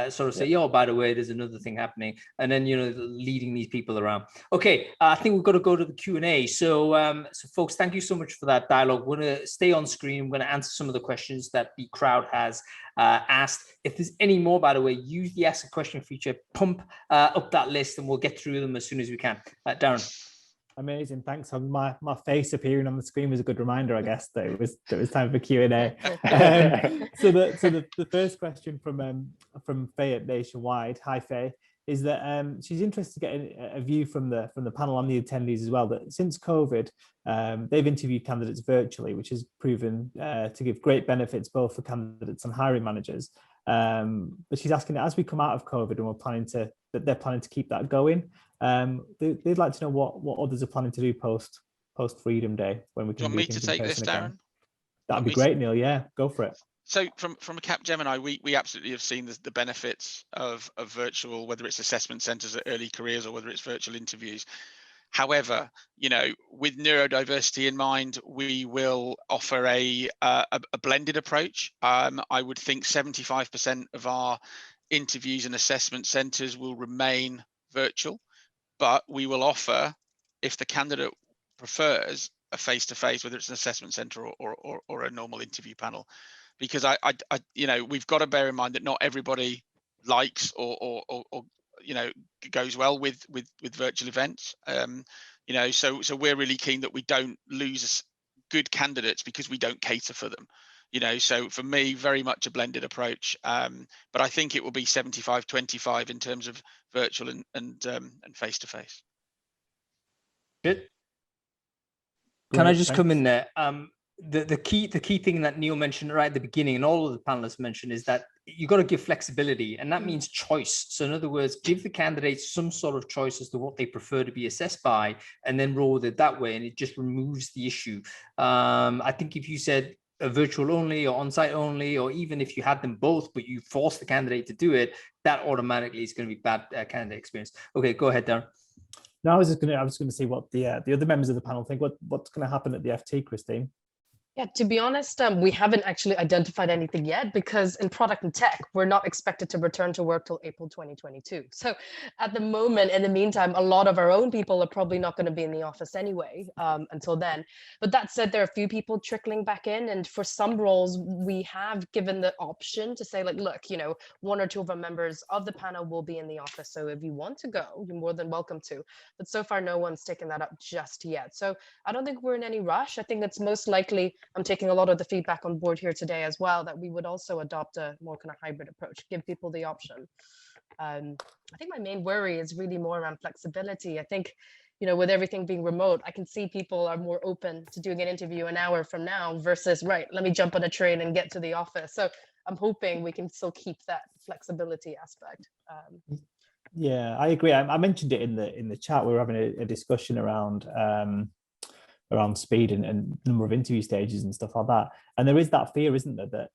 sort of say, "Oh, by the way, there's another thing happening," and then leading these people around. Okay, I think we've got to go to the Q&A. So folks, thank you so much for that dialogue. We're going to stay on screen. I'm going to answer some of the questions that the crowd has asked. If there's any more, by the way, use the Ask a Question feature, pump up that list, and we'll get through them as soon as we can. Darren. Amazing, thanks. My face appearing on the screen was a good reminder, I guess, that it was time for Q&A. So the first question from Faye at Nationwide, hi Faye, is that she's interested to get a view from the panel on the attendees as well. That since COVID, they've interviewed candidates virtually, which has proven to give great benefits both for candidates and hiring managers. But she's asking that as we come out of COVID and they're planning to keep that going. They'd like to know what others are planning to do post Freedom Day when we can. Do you want me to take this, Darren? That'd be great, Neil. Yeah, go for it. So from a Capgemini, we absolutely have seen the benefits of virtual, whether it's assessment centres at early careers or whether it's virtual interviews. However, with neurodiversity in mind, we will offer a blended approach. I would think 75% of our interviews and assessment centres will remain virtual, but we will offer, if the candidate prefers, a face-to-face, whether it's an assessment centre or a normal interview panel. Because I we've got to bear in mind that not everybody likes or goes well with virtual events. So we're really keen that we don't lose good candidates because we don't cater for them. So for me, very much a blended approach, but I think it will be 75-25 in terms of virtual and face-to-face. Good. Can I just come in there? The key thing that Neil mentioned right at the beginning, and all of the panelists mentioned, is that you got to give flexibility, and that means choice. So in other words, give the candidates some sort of choice as to what they prefer to be assessed by, and then roll with it that way, and it just removes the issue. I think if you said virtual only or on-site only, or even if you had them both, but you force the candidate to do it, that automatically is going to be bad candidate experience. Okay, go ahead, Darren. No, I was going to see what the other members of the panel think. What's going to happen at the FT, Christine? Yeah, to be honest, we haven't actually identified anything yet, because in product and tech, we're not expected to return to work till April 2022. So at the moment, in the meantime, a lot of our own people are probably not going to be in the office anyway until then. But that said, there are a few people trickling back in. And for some roles, we have given the option to say, like, look, 1 or 2 of our members of the panel will be in the office. So if you want to go, you're more than welcome to. But so far, no one's taken that up just yet. So I don't think we're in any rush. I think it's most likely, I'm taking a lot of the feedback on board here today as well, that we would also adopt a more kind of hybrid approach, give people the option. I think my main worry is really more around flexibility. I think, with everything being remote, I can see people are more open to doing an interview an hour from now versus, right, let me jump on a train and get to the office. So I'm hoping we can still keep that flexibility aspect. Yeah, I agree. I mentioned it in the chat. We were having a discussion around speed and number of interview stages and stuff like that. And there is that fear, isn't there,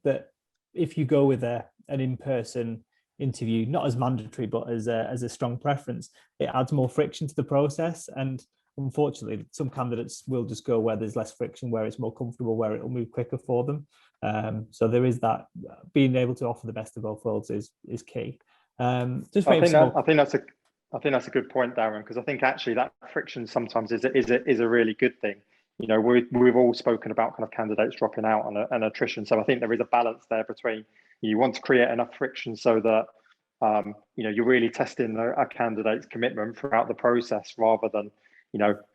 that if you go with an in-person interview, not as mandatory, but as a strong preference, it adds more friction to the process. And unfortunately, some candidates will just go where there's less friction, where it's more comfortable, where it'll move quicker for them. So there is that. Being able to offer the best of both worlds is key. I think that's a good point, Darren, because I think actually that friction sometimes is a really good thing. We've all spoken about kind of candidates dropping out and attrition. So I think there is a balance there between, you want to create enough friction so that you're really testing a candidate's commitment throughout the process, rather than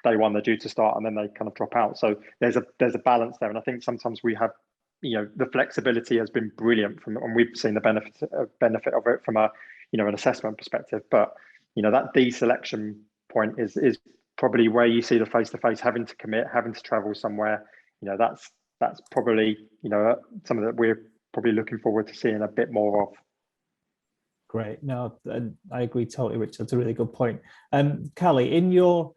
day one they're due to start and then they kind of drop out. So there's a balance there, and I think sometimes we have the flexibility has been brilliant and we've seen the benefit of it from an assessment perspective, but that deselection point is probably where you see the face-to-face having to commit, having to travel somewhere. That's probably something that we're probably looking forward to seeing a bit more of. Great. No, I agree totally, Richard. That's a really good point. Kally, in your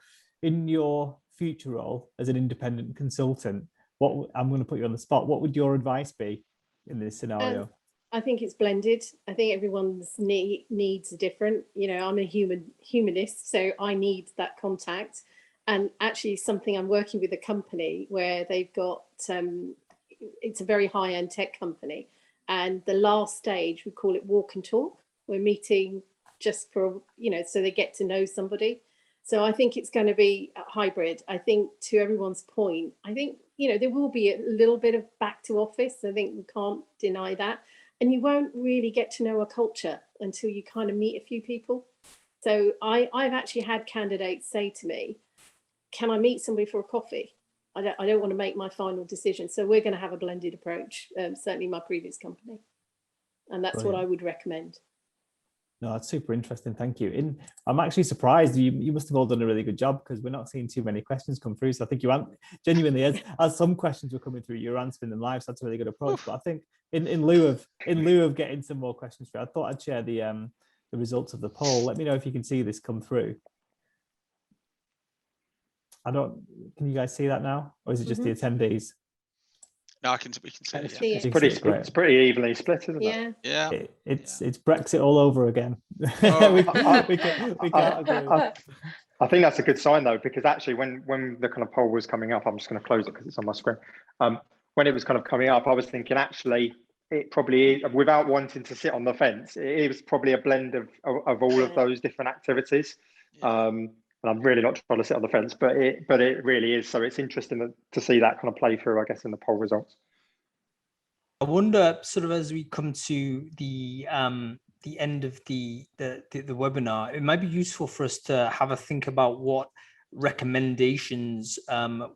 future role as an independent consultant, I'm going to put you on the spot. What would your advice be in this scenario? I think it's blended. I think everyone's needs are different. I'm a humanist, so I need that contact. And actually something, I'm working with a company where they've got, it's a very high-end tech company. And the last stage, we call it walk and talk. We're meeting just for, so they get to know somebody. So I think it's going to be a hybrid. I think, to everyone's point, I think, there will be a little bit of back to office. I think we can't deny that. And you won't really get to know a culture until you kind of meet a few people. So I've actually had candidates say to me, can I meet somebody for a coffee? I don't want to make my final decision. So we're going to have a blended approach, certainly my previous company. And that's Brilliant. What I would recommend. No, that's super interesting. Thank you. I'm actually surprised. You must have all done a really good job, because we're not seeing too many questions come through. So I think you genuinely, as some questions were coming through, you're answering them live. So that's a really good approach. But I think in lieu of getting some more questions through, I thought I'd share the results of the poll. Let me know if you can see this come through. Can you guys see that now, or is it just the attendees? No, we can see it. Yeah. It's pretty evenly split, isn't it? Yeah. It's Brexit all over again. Oh. we can't agree. I think that's a good sign, though, because actually when the kind of poll was coming up, I'm just going to close it because it's on my screen. When it was kind of coming up, I was thinking, actually, it probably, without wanting to sit on the fence, it was probably a blend of all of those different activities. And I'm really not trying to sit on the fence, but it really is. So it's interesting to see that kind of play through, I guess, in the poll results. I wonder, sort of as we come to the end of the webinar, it might be useful for us to have a think about what recommendations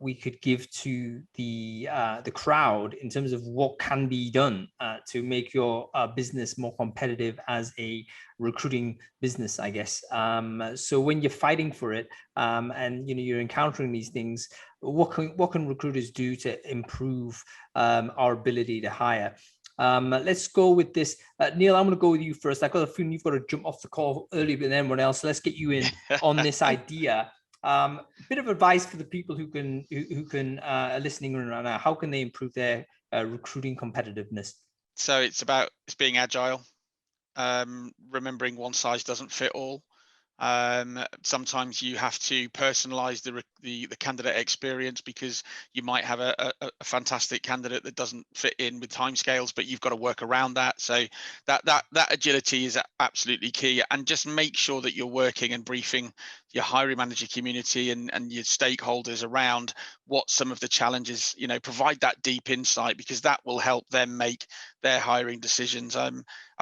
we could give to the crowd in terms of what can be done to make your business more competitive as a recruiting business, I guess. So when you're fighting for it and you're encountering these things, what can recruiters do to improve our ability to hire? Let's go with this. Neil, I'm going to go with you first. I got a feeling you've got to jump off the call earlier than everyone else. So let's get you in on this idea. Bit of advice for the people who can listening right now. How can they improve their recruiting competitiveness? So it's being agile, remembering one size doesn't fit all. Sometimes you have to personalize the candidate experience, because you might have a fantastic candidate that doesn't fit in with timescales, but you've got to work around that. So that agility is absolutely key, and just make sure that you're working and briefing your hiring manager community and your stakeholders around what some of the challenges, provide that deep insight, because that will help them make their hiring decisions. I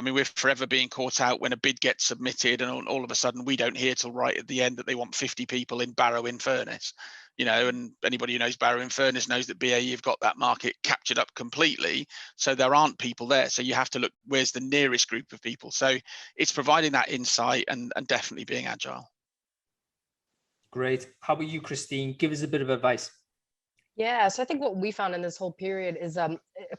mean, we're forever being caught out when a bid gets submitted and all of a sudden we don't hear till right at the end that they want 50 people in Barrow-in-Furness, and anybody who knows Barrow-in-Furness knows that BAE have got that market captured up completely. So there aren't people there. So you have to look, where's the nearest group of people? So it's providing that insight and definitely being agile. Great. How about you, Christine? Give us a bit of advice. Yeah, so I think what we found in this whole period is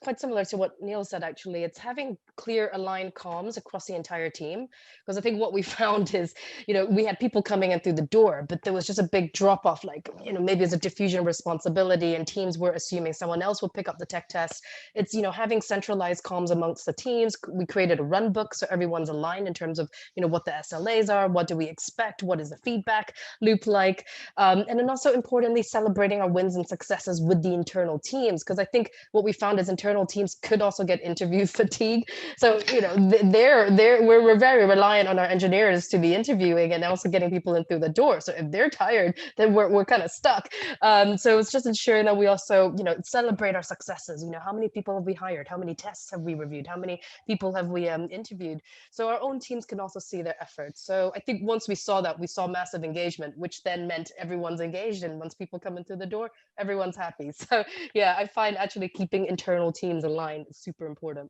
quite similar to what Neil said, actually. It's having clear, aligned comms across the entire team. Because I think what we found is, we had people coming in through the door, but there was just a big drop off, like, maybe it's a diffusion of responsibility and teams were assuming someone else will pick up the tech test. It's, having centralized comms amongst the teams. We created a run book so everyone's aligned in terms of, what the SLAs are, what do we expect, what is the feedback loop like, and then also importantly, celebrating our wins and successes with the internal teams, because I think what we found is internal teams could also get interview fatigue. So we're very reliant on our engineers to be interviewing and also getting people in through the door. So if they're tired, then we're kind of stuck. So it's just ensuring that we also celebrate our successes. How many people have we hired? How many tests have we reviewed? How many people have we interviewed? So our own teams can also see their efforts. So I think once we saw that, we saw massive engagement, which then meant everyone's engaged, and once people come in through the door, everyone's happy. So yeah, I find actually keeping internal teams aligned is super important.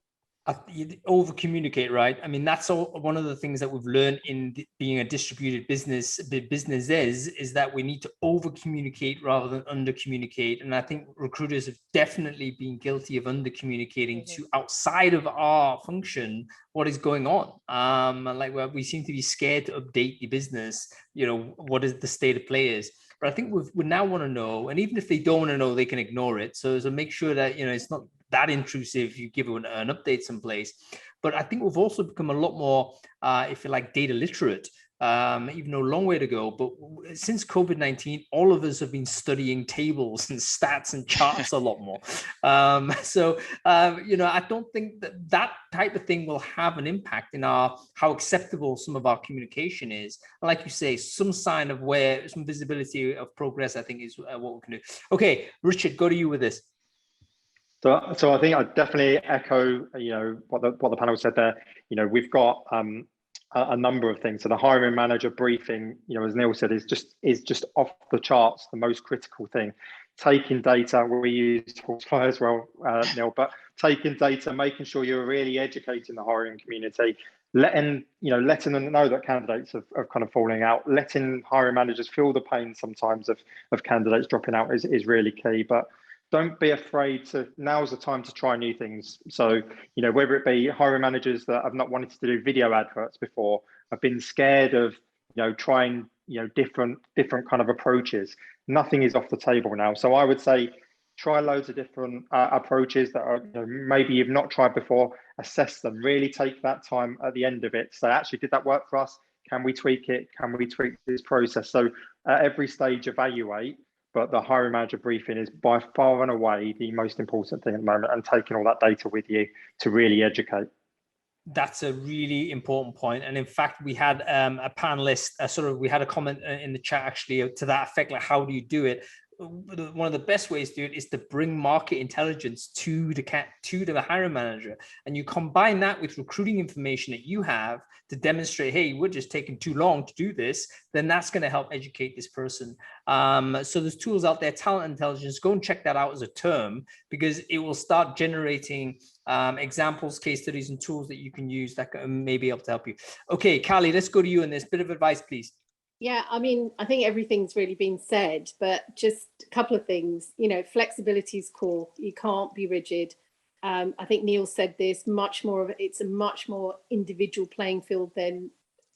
Over communicate, right? I mean, that's one of the things that we've learned in being a distributed business is that we need to over communicate rather than under communicate. And I think recruiters have definitely been guilty of under communicating to outside of our function what is going on. Like we seem to be scared to update the business, what is the state of play is. But I think we now want to know, and even if they don't want to know, they can ignore it. So make sure that it's not that intrusive. You give an update someplace. But I think we've also become a lot more, if you like, data literate. Even though a long way to go, but since COVID-19, all of us have been studying tables and stats and charts a lot more. I don't think that type of thing will have an impact in how acceptable some of our communication is. And like you say, some sign of some visibility of progress, I think, is what we can do. Okay, Richard, go to you with this. So I think I definitely echo, what the panel said there. We've got a number of things. So the hiring manager briefing, as Neil said, is just off the charts, the most critical thing. Taking data, we use Horsefly as well, Neil, but taking data, making sure you're really educating the hiring community, letting them know that candidates are kind of falling out, letting hiring managers feel the pain sometimes of candidates dropping out is really key. But don't be afraid now's the time to try new things. So, whether it be hiring managers that have not wanted to do video adverts before, have been scared of, trying, different kind of approaches. Nothing is off the table now. So I would say, try loads of different approaches that are, maybe you've not tried before, assess them, really take that time at the end of it. So actually, did that work for us? Can we tweak it? Can we tweak this process? So at every stage, evaluate. But the hiring manager briefing is by far and away the most important thing at the moment, and taking all that data with you to really educate. That's a really important point. And in fact, we had a panelist, we had a comment in the chat actually to that effect, like, how do you do it? one of the best ways to do it is to bring market intelligence to the hiring manager, and you combine that with recruiting information that you have to demonstrate, hey, we're just taking too long to do this, then that's going to help educate this person. So there's tools out there, talent intelligence. Go and check that out as a term, because it will start generating examples, case studies, and tools that you can use that may be able to help you. Okay, Kally, let's go to you in this. Bit of advice, please. Yeah, I mean, I think everything's really been said, but just a couple of things. You know, flexibility is core. You can't be rigid. I think Neil said this, it's a much more individual playing field than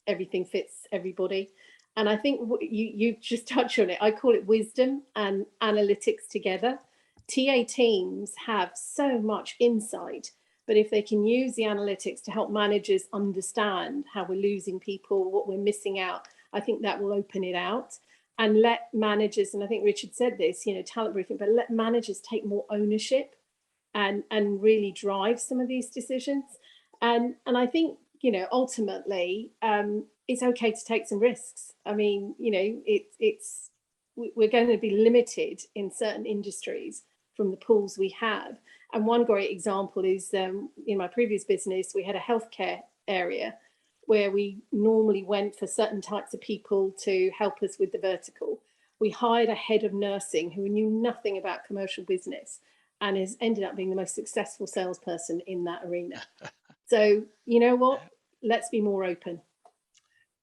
everything fits everybody. And I think you just touched on it. I call it wisdom and analytics together. TA teams have so much insight, but if they can use the analytics to help managers understand how we're losing people, what we're missing out, I think that will open it out, and let managers, and I think Richard said this, you know, talent briefing, but let managers take more ownership and really drive some of these decisions. And I think, you know, ultimately, it's okay to take some risks. I mean, you know, we're going to be limited in certain industries from the pools we have. And one great example is in my previous business, we had a healthcare area where we normally went for certain types of people to help us with the vertical. We hired a head of nursing who knew nothing about commercial business and has ended up being the most successful salesperson in that arena. So, you know what? Let's be more open.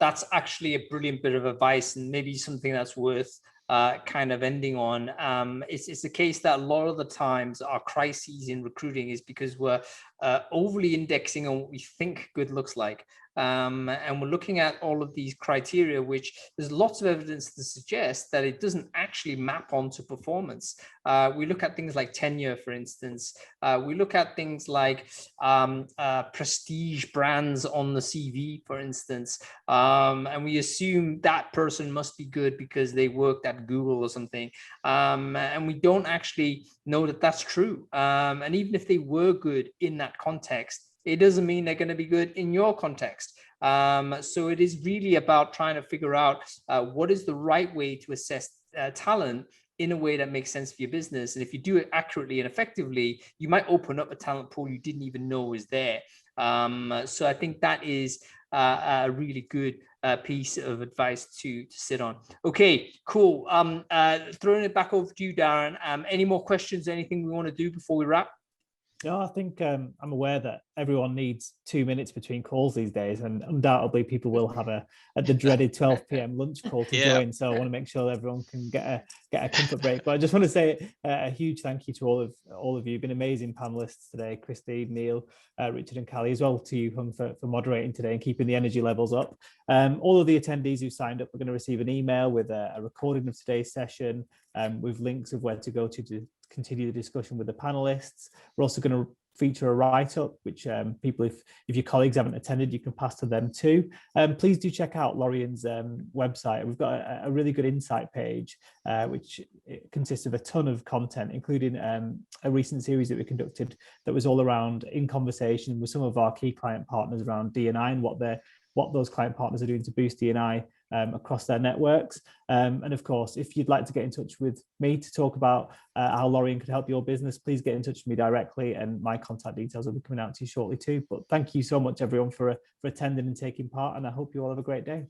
That's actually a brilliant bit of advice, and maybe something that's worth kind of ending on. It's the case that a lot of the times our crises in recruiting is because we're overly indexing on what we think good looks like. And we're looking at all of these criteria, which there's lots of evidence to suggest that it doesn't actually map onto performance. We look at things like tenure, for instance. We look at things like prestige brands on the CV, for instance. And we assume that person must be good because they worked at Google or something. And we don't actually know that that's true. And even if they were good in that context, it doesn't mean they're going to be good in your context. So it is really about trying to figure out what is the right way to assess talent in a way that makes sense for your business. And if you do it accurately and effectively, you might open up a talent pool you didn't even know was there. So I think that is a really good piece of advice to sit on. Okay, cool. Throwing it back over to you, Darren. Any more questions, anything we want to do before we wrap? No, I think I'm aware that everyone needs 2 minutes between calls these days, and undoubtedly people will have the dreaded 12 p.m. lunch call to join. So I want to make sure everyone can get a comfort break. But I just want to say a huge thank you to all of you. You've been amazing panelists today, Christine, Neil, Richard, and Kally, as well to you, Hung, for moderating today and keeping the energy levels up. All of the attendees who signed up are going to receive an email with a recording of today's session, with links of where to go to continue the discussion with the panelists. We're also going to feature a write-up, which people, if your colleagues haven't attended, you can pass to them too. Please do check out Lorien's website. We've got a really good insight page, which consists of a ton of content, including a recent series that we conducted that was all around in conversation with some of our key client partners around D&I and what those client partners are doing to boost D&I across their networks. And of course, if you'd like to get in touch with me to talk about how Lorien could help your business, please get in touch with me directly, and my contact details will be coming out to you shortly too. But thank you so much, everyone, for attending and taking part, and I hope you all have a great day.